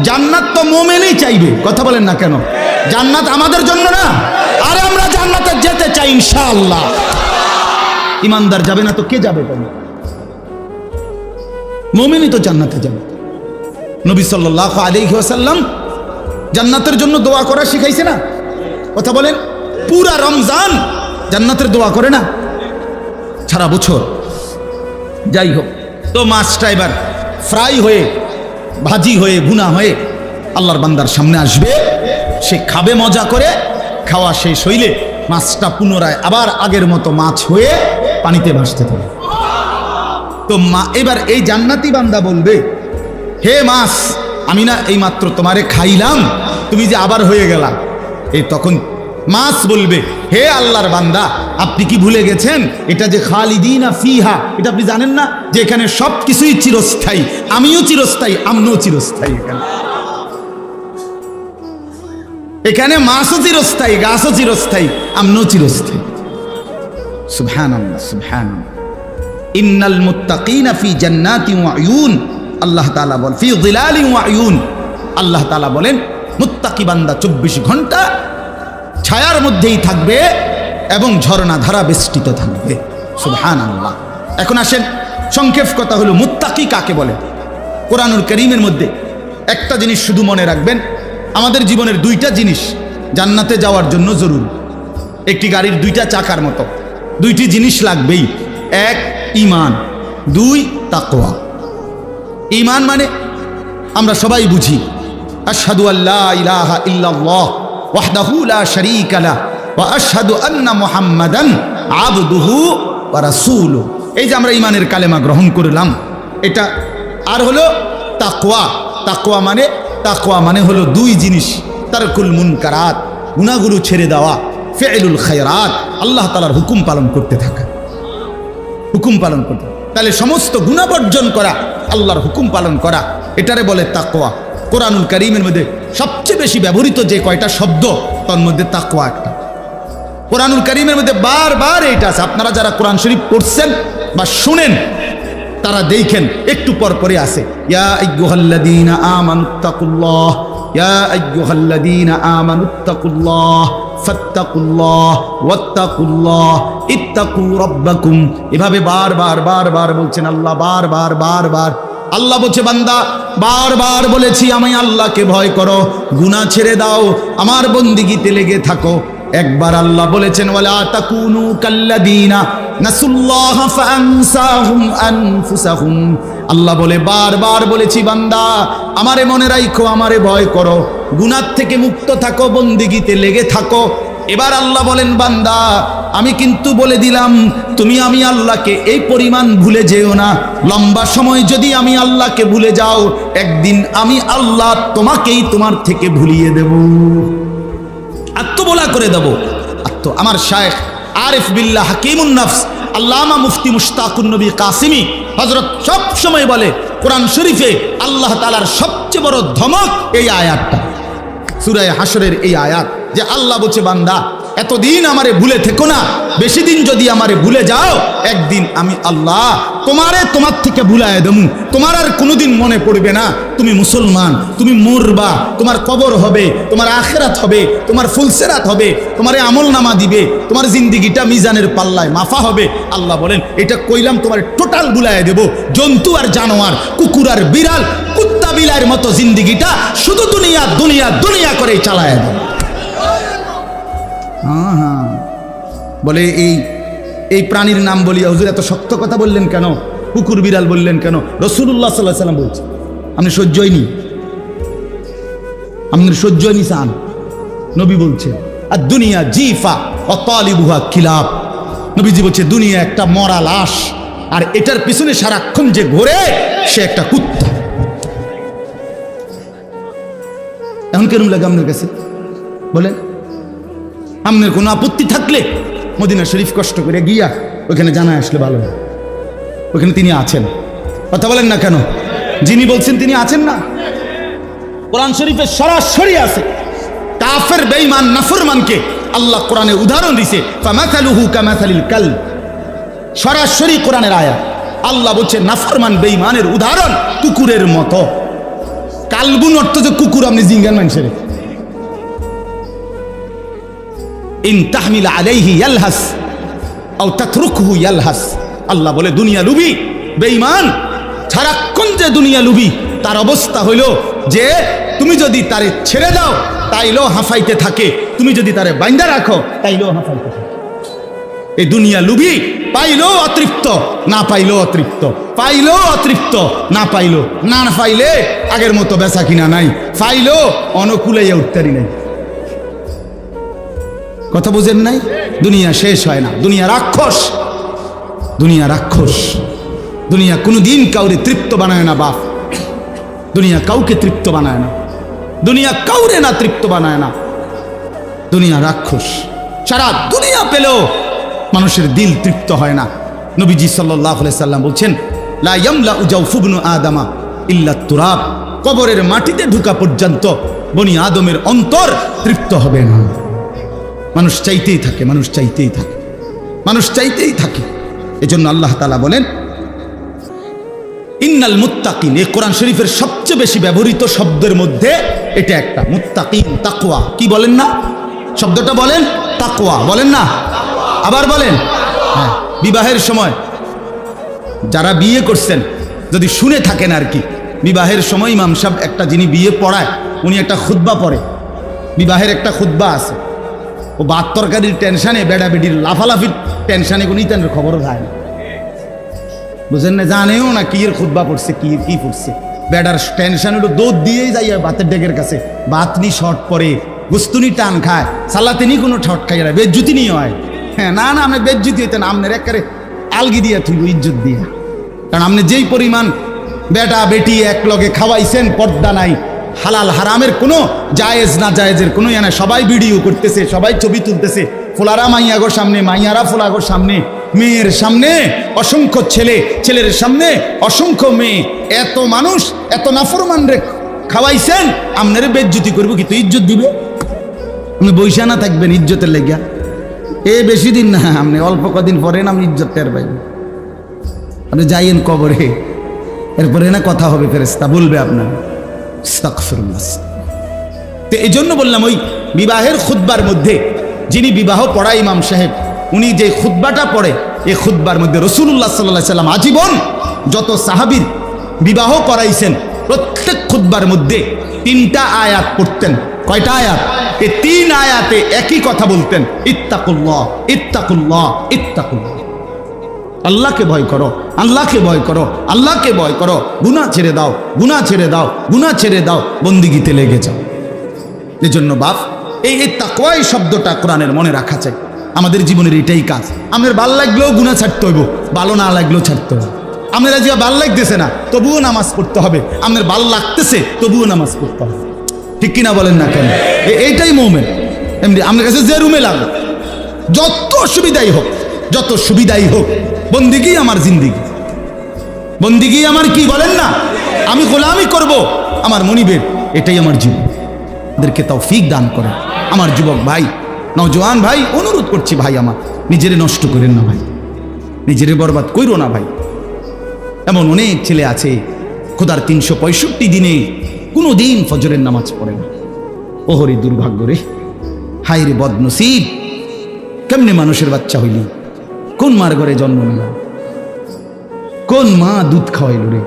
জান্নাত তো মুমিনই চাইবে, কথা বলেন না কেন? জান্নাত আমাদের জন্য না, আর আমরা জান্নাতে যেতে চাই ইনশাআল্লাহ। ইমানদার যাবে না তো কে যাবে? মুমিনই তো জান্নাতে যাবে। নবী সাল্লাল্লাহু আলাইহি ওয়াসাল্লাম জান্নাতের জন্য দোয়া করা শিখাইছে না? কথা বলেন, পুরা রমজান জান্নাতের দোয়া করে না, সারা বছর। যাই হোক, তো মাছটা এবার ফ্রাই হয়ে, ভাজি হয়ে, ভুনা হয়ে আল্লাহর বান্দার সামনে আসবে, সে খাবে মজা করে। খাওয়া শেষ হইলে মাছটা পুনরায় আবার আগের মতো মাছ হয়ে পানিতে ভাসতে থাকে। তো এবার এই জান্নাতি বান্দা বলবে, হে মাছ, আমি না এই মাত্র তোমারে খাইলাম, তুমি যে আবার হয়ে গেলা। এই তখন মাছ বলবে, হে আল্লাহর বান্দা, আপনি কি ভুলে গেছেন এটা যে খালিদিনা ফিহা, এটা আপনি জানেন না যে এখানে সব কিছুই চিরস্থায়ী, আমিও চিরস্থায়ী, আমরাও চিরস্থায়ী। এখানে মাছও চিরস্থায়ী, গাছও চিরস্থায়ী, আমরাও চিরস্থায়ী। সুবহানাল্লাহ, সুবহানাল্লাহ। ইন্নাল মুত্তাকিনা ফি জান্নাতিন ওয়া আয়ুন, আল্লাহ তাআলা বলেন ফি যিলালিন ওয়া আয়ুন, আল্লাহ তাআলা বলেন মুত্তাকি বান্দা 24 ঘন্টা ছায়ার মধ্যেই থাকবে এবং ঝর্ণা ধারা বেষ্টিত থাকবে। সুবহানাল্লাহ। এখন আসেন, সংক্ষেপ কথা হলো মুত্তাকি কাকে বলে? কোরআনুল কারীমের মধ্যে একটা জিনিস শুধু মনে রাখবেন, আমাদের জীবনের দুইটা জিনিস জান্নাতে যাওয়ার জন্য জরুরি। একটি গাড়ির দুইটা চাকার মতো দুইটি জিনিস লাগবেই। এক ঈমান, দুই তাকওয়া। ঈমান মানে আমরা সবাই বুঝি, আশহাদু আল্লা ইলাহা ইল্লাল্লাহ ওয়াহদাহু লা শারীকা লাহু ওয়া আশহাদু আন্না মুহাম্মাদান আবদুহু ওয়া রাসূলুহু। এই যে আমরা ঈমানের কালেমা গ্রহণ করলাম, এটা। আর হলো তাকওয়া। তাকওয়া মানে হলো দুই জিনিস, তারকুল মুনকারাত, গুনাহগুলো ছেড়ে দেওয়া, ফি'লুল খায়রাত, আল্লাহ তাআলার হুকুম পালন করতে থাকা, হুকুম পালন করতে। তাহলে সমস্ত গুনাহ বর্জন করা, আল্লাহর হুকুম পালন করা, এটারে বলে তাকওয়া। কোরআনুল কারীমের মধ্যে সবচেয়ে বেশি ব্যবহৃত যে কয়টা শব্দ, তার মধ্যে তাকওয়া একটা। কোরআনুল কারীমের মধ্যে বারবার এইটা আছে। আপনারা যারা কোরআন শরীফ পড়ছেন বা শুনেন তারা দেখেন একটু পর পরে আছে, ইয়া আইয়ুহাল্লাযীনা আমানুত্তাকুল্লাহ, ইয়া আইয়ুহাল্লাযীনা আমানুত্তাকুল্লাহ ফাত্তাকুল্লাহ ওয়াত্তাকুল্লাহ ইত্তাকু রাব্বাকুম। এভাবে বারবার বলছেন আল্লাহ, বারবার। আল্লাহ বলছে, বান্দা বারবার বলেছি আমি আল্লাহকে ভয় করো, গুনাহ ছেড়ে দাও, আমার বন্দেগীতে লেগে থাকো। একবার আল্লাহ বলেছেন, ওয়ালা তাকুনু কাল্লাযীনা নাসুল্লাহ ফাআনসাহুম আনফুসাহুম। আল্লাহ বলে, বারবার বলেছি বান্দা আমারে মনে রাখো, আমারে ভয় করো, গুনাহ থেকে মুক্ত থাকো, বন্দেগীতে লেগে থাকো। এবার আল্লাহ বলেন, বান্দা আমি কিন্তু বলে দিলাম তুমি আমি আল্লাহকে এই পরিমাণ ভুলে যেও না। লম্বা সময় যদি আমি আল্লাহকে ভুলে যাও, একদিন আমি আল্লাহ তোমাকেই তোমার থেকে ভুলিয়ে দেব, আত্মবোলা করে দেব। আমার শায়েখ আরিফ বিল্লাহ হাকিমুন নফস আল্লামা মুফতি মুশতাকুন নবী কাসিমি হযরত সব সময় বলে, কোরআন শরীফে আল্লাহ তাআলার সবচেয়ে বড় ধমক এই আয়াতটা, সূরা হাশরের এই আয়াত, যে আল্লাহ বলছে, বান্দা এতদিন আমারে ভুলে থেকো না, বেশি দিন যদি আমারে ভুলে যাও, একদিন আমি আল্লাহ তোমার থেকে ভুলায় দেবো। তোমার আর কোনোদিন মনে পড়বে না তুমি মুসলমান, তুমি মরবা, তোমার কবর হবে, তোমার আখিরাত হবে, তোমার ফুলসেরাত হবে, তোমারে আমল নামা দিবে, তোমার জিন্দিগিটা মিজানের পাল্লায় মাফা হবে। আল্লাহ বলেন, এটা কইলাম তোমার টোটাল ভুলায় দেব। জন্তু আর জানোয়ার, কুকুর আর বিড়াল, কুত্তা বিলাইয়ের মতো জিন্দিগিটা শুধু দুনিয়া করে চালায় দেব। বলে এই প্রাণীর নাম বলিয়া হুজুর এত শক্ত কথা বললেন কেন, কুকুর বিড়াল বললেন কেন? রাসূলুল্লাহ সাল্লাল্লাহু আলাইহি ওয়াসাল্লাম বলছে, আপনি সহ্যই নি চান। নবী বলছে, আর দুনিয়া জিফা ও তালিবুহা কিলাব। নবীজি বলছে, দুনিয়া একটা মরা লাশ, আর এটার পিছনে সারাক্ষণ যে ঘোরে সে একটা কুত্তা। এখন কেরম লাগে আপনার কাছে বলেন? আপনার কোনো আপত্তি থাকলে মদিনা শরীফ কষ্ট করে গিয়া ওখানে জানায় আসলে ভালো হয়, ওখানে তিনি আছেন। কথা বলেন না কেন? যিনি বলছেন তিনি আছেন না? কোরআন শরীফে সরাসরি আছে, কাফের বেঈমান নাফরমানকে আল্লাহ কোরআনে উদাহরণ দিয়েছে, ফামাথালুহু কামাথালিল কালব। সরাসরি কোরআনের আয়াত। আল্লাহ বলছে নাফরমান বেঈমানের উদাহরণ কুকুরের মতো। কালবুন অর্থ যে কুকুর, আপনি জিঙ্গান মানুষের। ইন তাহমিল আলাইহি ইয়ালহাস আও তাতরুকহু ইয়ালহাস। আল্লাহ বলে দুনিয়া লুবি, বেঈমান সারাক্ষণ যে দুনিয়া লুবি, তার অবস্থা হইল যে তুমি যদি তারে ছেড়ে দাও তাইলেও হাঁফাইতে থাকে, তুমি যদি তারে বাইন্দা রাখো তাইলেও হাঁফাইতে থাকে। এই দুনিয়া লুবি, পাইলেও অতৃপ্ত, না পাইলেও অতৃপ্ত, পাইলেও অতৃপ্ত, না পাইলো, না পাইলে আগের মতো বেচা কিনা নাই, পাইলেও অনুকূলাইয়া উঠতারি নাই। কথা বুঝেন নাই? দুনিয়া শেষ হয় না, দুনিয়া রাক্ষস, দুনিয়া রাক্ষস। দুনিয়া কোনোদিন কাউরে তৃপ্ত বানায় না বাপ, দুনিয়া কাউকে তৃপ্ত বানায় না, দুনিয়া কাউরে না তৃপ্ত বানায় না। দুনিয়া রাক্ষস, সারা দুনিয়া পেলেও মানুষের দিল তৃপ্ত হয় না। নবীজি সাল্লাল্লাহু আলাইহি সাল্লাম বলছেন, লা ইয়ামলাউ জাওফু ইবনু আদামা ইল্লা তুরাব। কবরের মাটিতে ঢুকা পর্যন্ত বনি আদমের অন্তর তৃপ্ত হবে না। মানুষ চাইতেই থাকে, মানুষ চাইতেই থাকে, মানুষ চাইতেই থাকে। এজন্য আল্লাহ তাআলা বলেন ইন্নাল মুত্তাকিন। এই কোরআন শরীফের সবচেয়ে বেশি ব্যবহৃত শব্দের মধ্যে এটা একটা, মুত্তাকিন, তাকওয়া। কি বলেন না শব্দটা? বলেন তাকওয়া, বলেন না, আবার বলেন। হ্যাঁ, বিবাহের সময় যারা বিয়ে করছেন যদি শুনে থাকেন আর কি, বিবাহের সময় ইমাম সাহেব একটা যিনি বিয়ে পড়ায় উনি একটা খুতবা পড়ে, বিবাহের একটা খুতবা আছে। ও ভাত তরকারির টেনশনে, বেড়া বেডির লাফালাফির টেনশনে কোনো ইতানের খবরও যায় না, বুঝেন না, জানেও না কি এর খুতবা পড়ছে, কি কি পড়ছে। বেড়ার টেনশন একটু দৌড় দিয়েই যাই ভাতের ডেকের কাছে, ভাতনি শর্ট পরে, গুস্তুনি টান খায়, সালাতেনি কোনো ঠট খাই না, বেজ্জুতি নিয়ে হয়। হ্যাঁ, না না, আপনি বেজ্জুতি হইতেন, আপনার একেবারে আলগি দিয়ে তুই ইজ্জত দিয়ে। কারণ আপনি যেই পরিমাণ বেটা বেটি এক লগে খাওয়াইছেন, পর্দা নাই, হালাল হারামের কোনো জায়েজ না জায়েজের কোনো ইয়া নাই। সবাই ভিডিও করতেছে, সবাই ছবি তুলতেছে, ফোলারা মাইয়াগোর সামনে, মাইয়ারা ফোলাগোর সামনে, মেয়ের সামনে অসংখ্য ছেলে, ছেলের সামনে অসংখ্য মেয়ে, এত মানুষ, এত নাফরমান রে খাওয়াইছেন, আপনার বেজ্জতি করবো কি? তো ইজ্জত দিবে, আপনি বৈশা না থাকবেন ইজ্জতের লেগিয়া। এ বেশি দিন না, আপনি অল্প কদিন পরে না আপনি ইজ্জত টের পাইবেন। আপনি যাইয়েন কবরে, এরপরে না কথা হবে, ফেরেশতা বলবে আপনার। তো এই জন্য বললাম, ওই বিবাহের খুতবার মধ্যে যিনি বিবাহ পড়ায় ইমাম সাহেব, উনি যে খুতবাটা পড়ে, এই খুতবার মধ্যে রাসূলুল্লাহ সাল্লাল্লাহু আলাইহি সাল্লাম আজীবন যত সাহাবীর বিবাহ করাইছেন, প্রত্যেক খুতবার মধ্যে 3টা আয়াত পড়তেন। কয়টা আয়াত? এই 3 আয়াতে একই কথা বলতেন, ইত্তাকুল্লাহ, ইত্তাকুল্লাহ, ইত্তাকুল্লাহ। আল্লাহকে ভয় করো, আল্লাহকে ভয় করো, আল্লাহকে ভয় করো, গুনাহ ছেড়ে দাও, গুনাহ ছেড়ে দাও, গুনাহ ছেড়ে দাও, বন্দিগিতে লেগে যাও। এজন্য বাপ, এই তাকওয়া শব্দটা কোরআনের মনে রাখা চাই। আমাদের জীবনের এটাই কাজ। আমাদের ভাল লাগলেও গুনাহ ছাড়তে হইব, ভালো না লাগলেও ছাড়তে হবে। আপনারা যে ভাল লাগতেছে না তবুও নামাজ পড়তে হবে, আপনার ভাল লাগতেছে তবুও নামাজ পড়তে হবে। ঠিক কিনা বলেন না কেন? এইটাই মুমিন। এমনি আপনার কাছে যে রুমে লাগবে, যত সুবিধাই হোক, যত সুবিধাই হোক, বন্দিগি আমার জিন্দিগি, বন্দিগি আমার কি বলেন না, আমি গোলামি করব আমার মনিবের, এটাই আমার জীবন। এদেরকে তৌফিক দান করে। আমার যুবক ভাই, নওজোয়ান ভাই, অনুরোধ করছি ভাই, আমার নিজেরে নষ্ট করেন না ভাই, নিজেরে বরবাদ কইরো না ভাই। এমন অনেক ছেলে আছে খোদার 365 দিনে কোনো দিন ফজরের নামাজ পড়ে না। ওহরে দুর্ভাগ্য রে, হায় রে বদনসিব, কেমনে মানুষের বাচ্চা হইলি, কোন মার ঘরে জন্ম নিল, কোন মা দুধ খাওয়াইল রে।